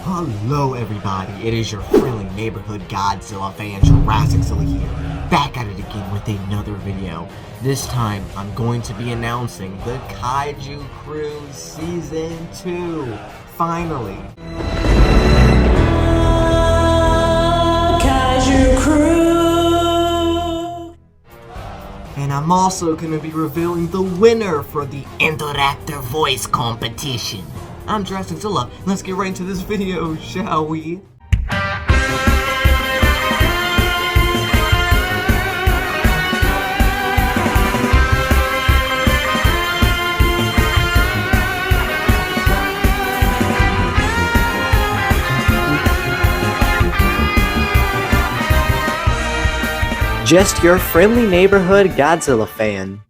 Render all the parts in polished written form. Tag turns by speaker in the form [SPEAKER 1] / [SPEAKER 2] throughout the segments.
[SPEAKER 1] Hello everybody, it is your friendly neighborhood Godzilla fan, JurassicZilla here, back at it again with another video. This time, I'm going to be announcing the Kaiju Crew Season 2, finally.
[SPEAKER 2] Kaiju Crew!
[SPEAKER 1] And I'm also going to be revealing the winner for the Indoraptor voice competition. I'm JurassicZilla. Let's get right into this video, shall we? Just your friendly neighborhood Godzilla fan.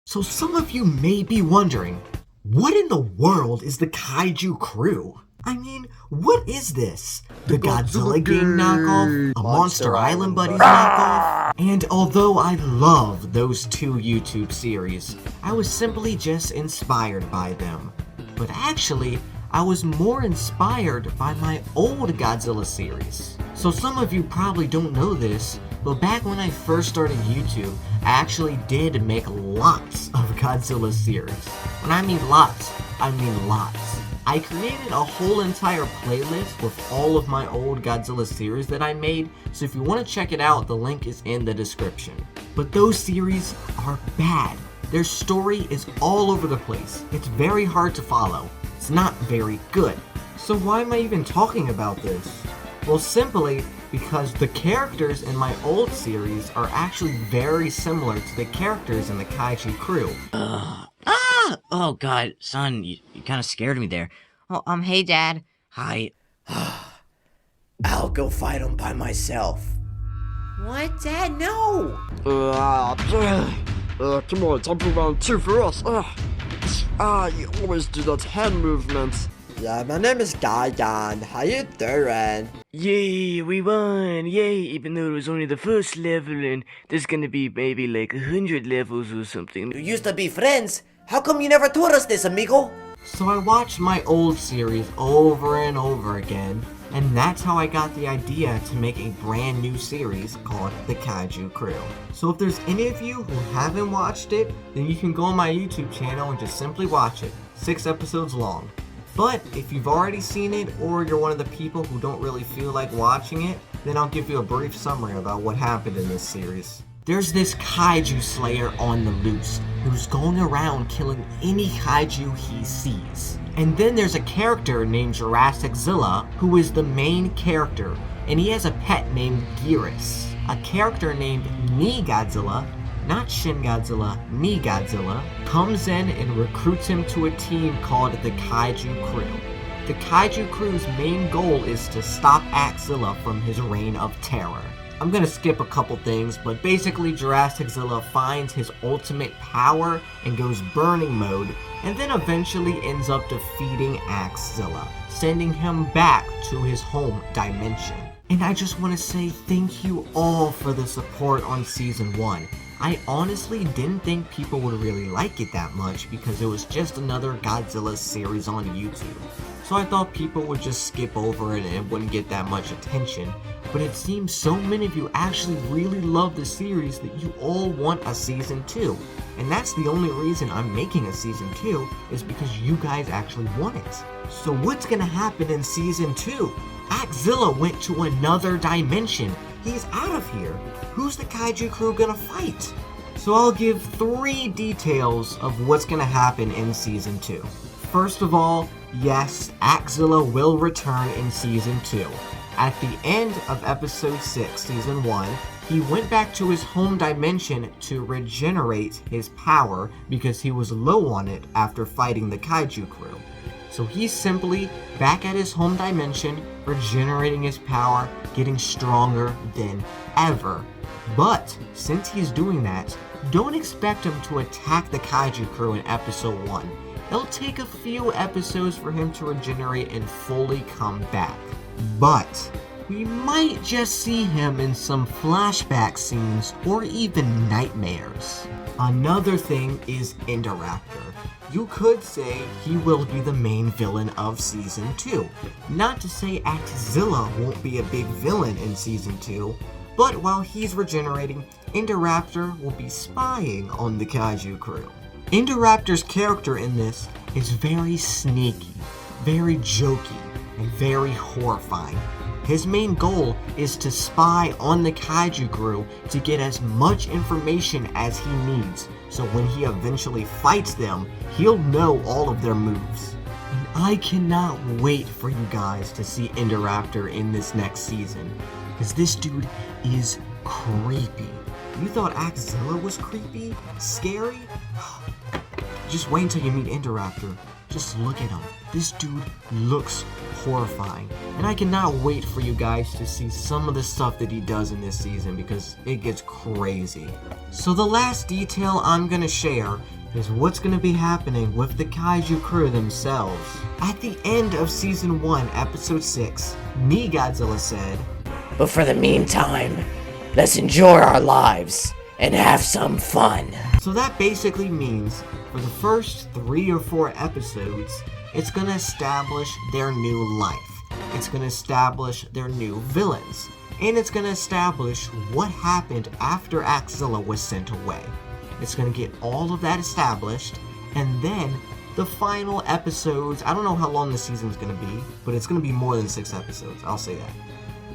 [SPEAKER 1] So some of you may be wondering, what in the world is the Kaiju Crew? I mean, what is this? The Godzilla game knockoff? A Monster Island Buddies knockoff? And although I love those two YouTube series, I was simply just inspired by them. But actually, I was more inspired by my old Godzilla series. So some of you probably don't know this, but back when I first started YouTube, I actually did make lots of Godzilla series. When I mean lots, I mean lots. I created a whole entire playlist with all of my old Godzilla series that I made, so if you want to check it out, the link is in the description. But those series are bad. Their story is all over the place. It's very hard to follow. It's not very good. So why am I even talking about this? Well, simply because the characters in my old series are actually very similar to the characters in the Kaiju Crew.
[SPEAKER 3] Oh god, son, you kind of scared me there. Oh, hey dad. Hi.
[SPEAKER 4] I'll go fight him by myself.
[SPEAKER 2] What, Dad? No!
[SPEAKER 5] Come on, time for round 2 for us. You always do that hand movement.
[SPEAKER 4] Yeah, my name is Gayan. How you doing?
[SPEAKER 6] Yay, we won! Yay, even though it was only the first level and there's gonna be maybe like 100 levels or something.
[SPEAKER 4] You used to be friends. How come you never told us this, amigo?
[SPEAKER 1] So I watched my old series over and over again, and that's how I got the idea to make a brand new series called the Kaiju Crew. So if there's any of you who haven't watched it, then you can go on my YouTube channel and just simply watch it. 6 episodes long. But if you've already seen it, or you're one of the people who don't really feel like watching it, then I'll give you a brief summary about what happened in this series. There's this Kaiju Slayer on the loose, who's going around killing any Kaiju he sees. And then there's a character named JurassicZilla, who is the main character, and he has a pet named Gearus. A character named Godzilla, not Shin Godzilla, Godzilla, comes in and recruits him to a team called the Kaiju Crew. The Kaiju Crew's main goal is to stop Axilla from his reign of terror. I'm gonna skip a couple things, but basically JurassicZilla finds his ultimate power and goes burning mode, and then eventually ends up defeating Axilla, sending him back to his home dimension. And I just want to say thank you all for the support on Season 1. I honestly didn't think people would really like it that much because it was just another Godzilla series on YouTube. So I thought people would just skip over it and it wouldn't get that much attention. But it seems so many of you actually really love the series that you all want a Season 2. And that's the only reason I'm making a Season 2 is because you guys actually want it. So what's gonna happen in Season 2? Axilla went to another dimension. He's out of here. Who's the Kaiju Crew gonna fight? So I'll give 3 details of what's gonna happen in Season 2. First of all, yes, Axilla will return in Season 2. At the end of Episode 6, Season 1, he went back to his home dimension to regenerate his power because he was low on it after fighting the Kaiju Crew. So he's simply back at his home dimension, regenerating his power, getting stronger than ever. But since he's doing that, don't expect him to attack the Kaiju Crew in Episode 1. It'll take a few episodes for him to regenerate and fully come back. But we might just see him in some flashback scenes or even nightmares. Another thing is Indoraptor. you could say he will be the main villain of Season 2. Not to say Zilla won't be a big villain in Season 2, but while he's regenerating, Indoraptor will be spying on the Kaiju crew. Indoraptor's character in this is very sneaky, very jokey, and very horrifying. His main goal is to spy on the Kaiju crew to get as much information as he needs, so when he eventually fights them, he'll know all of their moves. And I cannot wait for you guys to see Indoraptor in this next season, because this dude is creepy. You thought Zilla was creepy? Scary? Just wait until you meet Indoraptor. Just look at him. This dude looks horrifying. And I cannot wait for you guys to see some of the stuff that he does in this season because it gets crazy. So the last detail I'm gonna share is what's gonna be happening with the Kaiju crew themselves. At the end of Season 1, Episode 6, Godzilla said,
[SPEAKER 4] But for the meantime, let's enjoy our lives and have some fun.
[SPEAKER 1] So that basically means for the first 3 or 4 episodes, it's gonna establish their new life. It's gonna establish their new villains. And it's gonna establish what happened after Zilla was sent away. It's gonna get all of that established, and then the final episodes, I don't know how long the season's gonna be, but it's gonna be more than 6 episodes, I'll say that.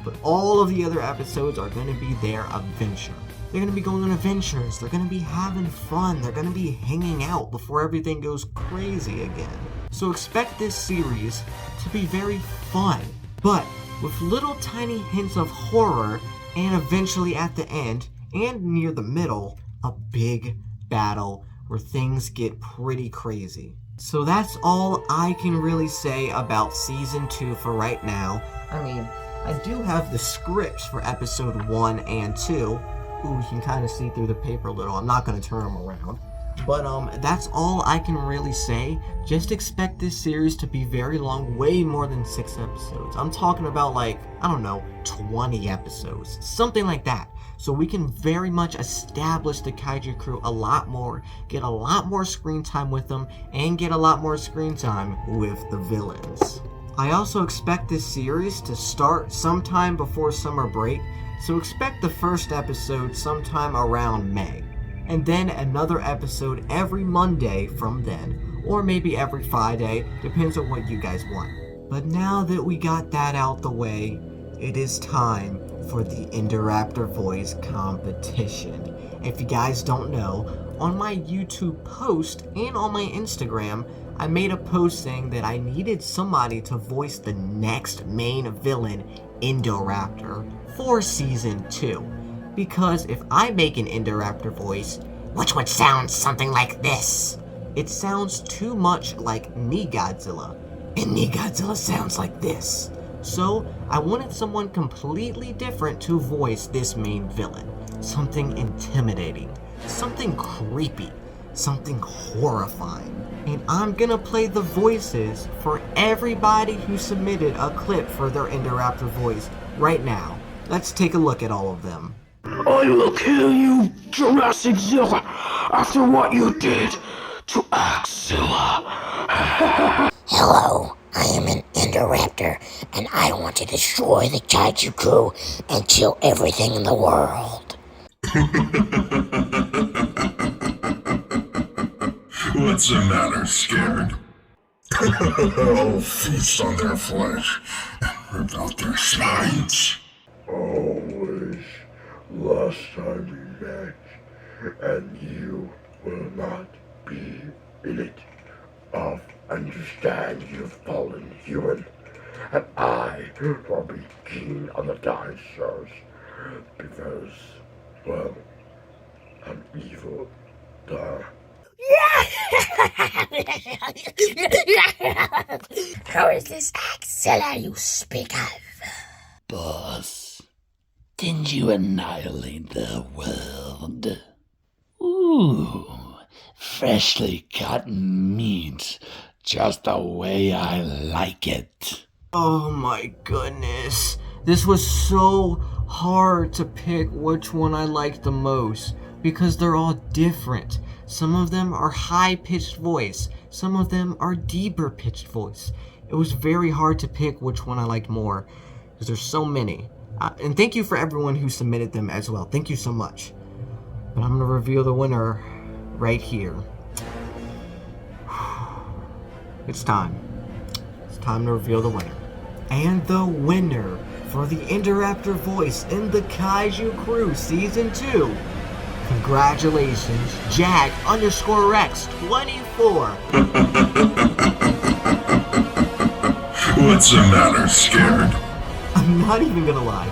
[SPEAKER 1] But all of the other episodes are gonna be their adventure. They're gonna be going on adventures, they're gonna be having fun, they're gonna be hanging out before everything goes crazy again. So expect this series to be very fun, but with little tiny hints of horror, and eventually at the end, and near the middle, a big battle where things get pretty crazy. So that's all I can really say about Season 2 for right now. I mean, I do have the scripts for Episode 1 and 2. Ooh, you can kind of see through the paper a little. I'm not going to turn them around. But that's all I can really say. Just expect this series to be very long, way more than 6 episodes. I'm talking about like, I don't know, 20 episodes. Something like that. So we can very much establish the Kaiju crew a lot more, get a lot more screen time with them, and get a lot more screen time with the villains. I also expect this series to start sometime before summer break, so expect the first episode sometime around May. And then another episode every Monday from then, or maybe every Friday, depends on what you guys want. But now that we got that out the way, it is time for the Indoraptor voice competition. If you guys don't know, on my YouTube post and on my Instagram, I made a post saying that I needed somebody to voice the next main villain, Indoraptor, for Season 2. Because if I make an Indoraptor voice, which would sound something like this, it sounds too much like Godzilla, and Godzilla sounds like this. So I wanted someone completely different to voice this main villain. Something intimidating, something creepy, something horrifying. And I'm gonna play the voices for everybody who submitted a clip for their Indoraptor voice right now. Let's take a look at all of them.
[SPEAKER 7] I will kill you, JurassicZilla, after what you did to Godzilla.
[SPEAKER 8] Hello, I am an Indoraptor, and I want to destroy the Kaiju crew and kill everything in the world.
[SPEAKER 9] What's the matter, scared? I'll feast on their flesh and rip out their spines.
[SPEAKER 7] Always last time we met, and you will not be in it. Of understand you've fallen human, and I will be king of the dinosaurs, because, well, I'm evil, duh.
[SPEAKER 8] Who is this Godzilla you speak of?
[SPEAKER 10] Boss, didn't you annihilate the world? Ooh, freshly cut meat, just the way I like it.
[SPEAKER 1] Oh my goodness. This was so hard to pick which one I liked the most, because they're all different. Some of them are high-pitched voice, Some of them are deeper pitched voice. It was very hard to pick which one I liked more, because there's so many. And thank you for everyone who submitted them as well. Thank you so much. But I'm going to reveal the winner right here. It's time. It's time to reveal the winner. And the winner for the Indoraptor voice in the Kaiju Crew Season 2. Congratulations, Jag_Rex24.
[SPEAKER 9] What's the matter, scared?
[SPEAKER 1] I'm not even gonna lie.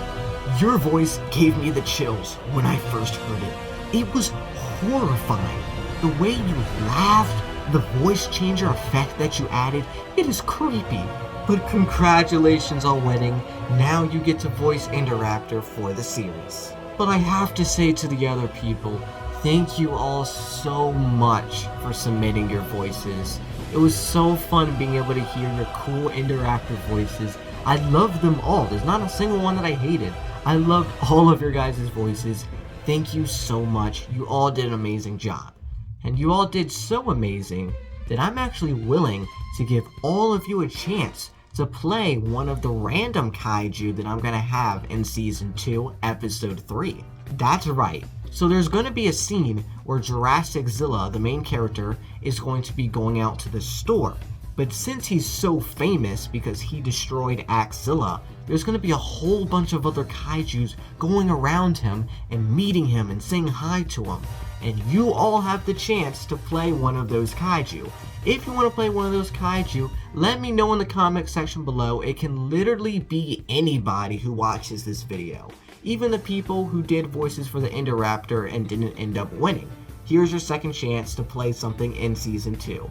[SPEAKER 1] Your voice gave me the chills when I first heard it. It was horrifying. The way you laughed, the voice changer effect that you added, it is creepy. But congratulations on winning. Now you get to voice Indoraptor for the series. But I have to say to the other people, thank you all so much for submitting your voices. It was so fun being able to hear your cool Indoraptor voices. I loved them all. There's not a single one that I hated. I loved all of your guys' voices. Thank you so much. You all did an amazing job. And you all did so amazing that I'm actually willing to give all of you a chance to play one of the random kaiju that I'm going to have in Season 2, Episode 3. That's right. So there's going to be a scene where JurassicZilla, the main character, is going to be going out to the store. But since he's so famous because he destroyed Axilla, there's going to be a whole bunch of other kaijus going around him and meeting him and saying hi to him. And you all have the chance to play one of those kaiju. If you want to play one of those kaiju, let me know in the comment section below. It can literally be anybody who watches this video. Even the people who did voices for the Indoraptor and didn't end up winning. Here's your second chance to play something in Season 2.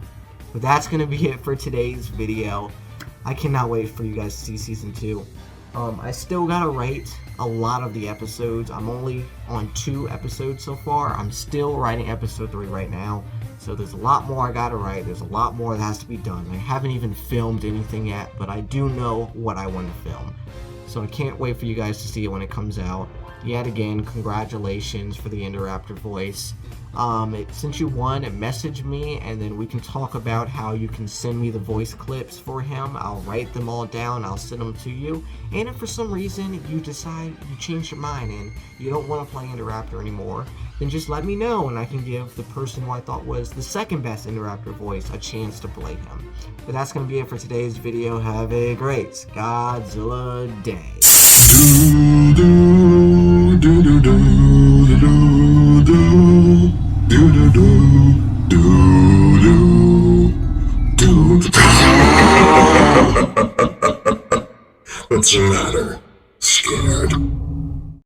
[SPEAKER 1] But that's going to be it for today's video. I cannot wait for you guys to see Season 2. I still gotta write a lot of the episodes. I'm only on 2 episodes so far. I'm still writing episode 3 right now. So there's a lot more I gotta write. There's a lot more that has to be done. I haven't even filmed anything yet, but I do know what I want to film. So I can't wait for you guys to see it when it comes out. Yet again, congratulations for the Indoraptor voice. Since you won, message me and then we can talk about how you can send me the voice clips for him. I'll write them all down, I'll send them to you. And if for some reason you decide you change your mind and you don't want to play Indoraptor anymore, then just let me know and I can give the person who I thought was the second best Indoraptor voice a chance to play him. But that's going to be it for today's video. Have a great Godzilla day.
[SPEAKER 9] What's the matter? Scared?